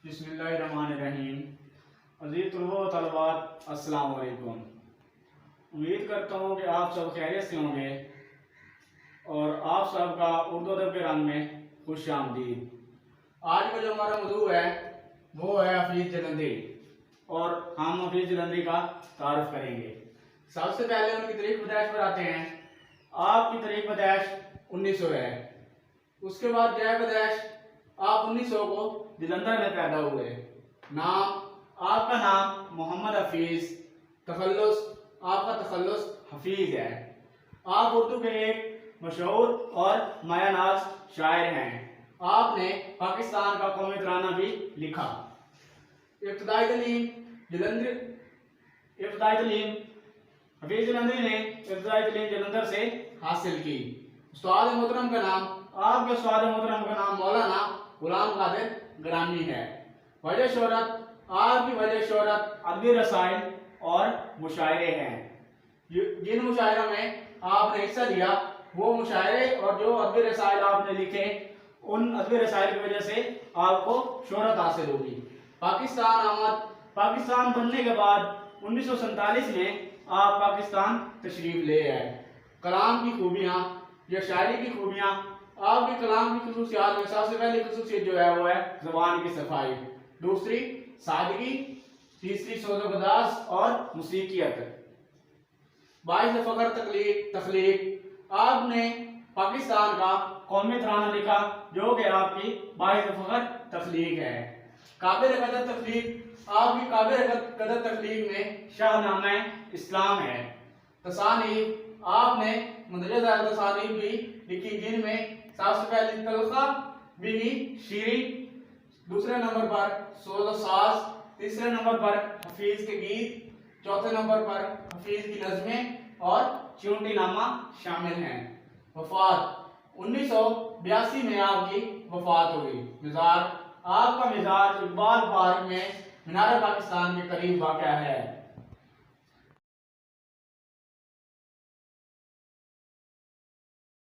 بسم اللہ الرحمن الرحیم۔ عزیز طلباء و طالبات، السلام علیکم۔ امید کرتا ہوں کہ آپ سب خیریت سے ہوں گے اور آپ سب کا اردو ادب کے رنگ میں خوش آمدید۔ آج کا جو ہمارا موضوع ہے وہ ہے حفیظ جلندری، اور ہم حفیظ جلندری کا تعارف کریں گے۔ سب سے پہلے ان کی تاریخ پیدائش پر آتے ہیں۔ آپ کی تاریخ پیدائش 1900 ہے۔ اس کے بعد جائے پیدائش آپ 1900 کو جلندھر میں پیدا ہوئے۔ نام آپ کا نام محمد حفیظ، تخلص آپ کا تخلص حفیظ ہے۔ آپ اردو کے ایک مشہور اور مایہ ناز شاعر ہیں۔ آپ نے پاکستان کا قومی ترانہ بھی لکھا۔ ابتدائی تعلیم حفیظ جلندری نے ابتدائی تعلیم جلندھر سے حاصل کی۔ استاد محترم کا نام آپ کے استاد محترم کا نام مولانا غلام قادر گرامی ہے۔ وجہ شہرت آپ کی وجہ شہرت ادبی رسائل اور مشاعرے ہیں۔ جن مشاعروں میں آپ نے حصہ لیا وہ مشاعرے اور جو ادبی رسائل آپ نے لکھے ان ادبی رسائل کی وجہ سے آپ کو شہرت حاصل ہوگی۔ پاکستان بننے کے بعد 1947 میں آپ پاکستان تشریف لے آئے۔ کلام کی خوبیاں یا شاعری کی خوبیاں، آپ کے کلام کی خصوصیات میں سب سے پہلی خصوصیت جو ہے وہ ہے زبان کی صفائی، دوسری سادگی، تیسری سوز و گداز اور موسیقیت۔ باعث فخر تخلیق آپ نے پاکستان کا قومی ترانہ لکھا جو کہ آپ کی باعث فخر تخلیق ہے۔ قابل قدر تخلیق آپ کی قابل قدر تخلیق میں شاہ نامہ اسلام ہے۔ تصانیف آپ نے مندرجہ ذیل تصانیف بھی لکھی جن میں سب سے پہلی تلخہ بھی شیریں، دوسرے نمبر پر سوز و ساز، تیسرے نمبر پر حفیظ کے گیت، چوتھے نمبر پر حفیظ کی نظمیں اور چونٹی نامہ شامل ہیں۔ وفات 1982 میں آپ کی وفات ہوئی۔ مزار آپ کا مزار اقبال پارک میں مینار پاکستان کے قریب واقع ہے۔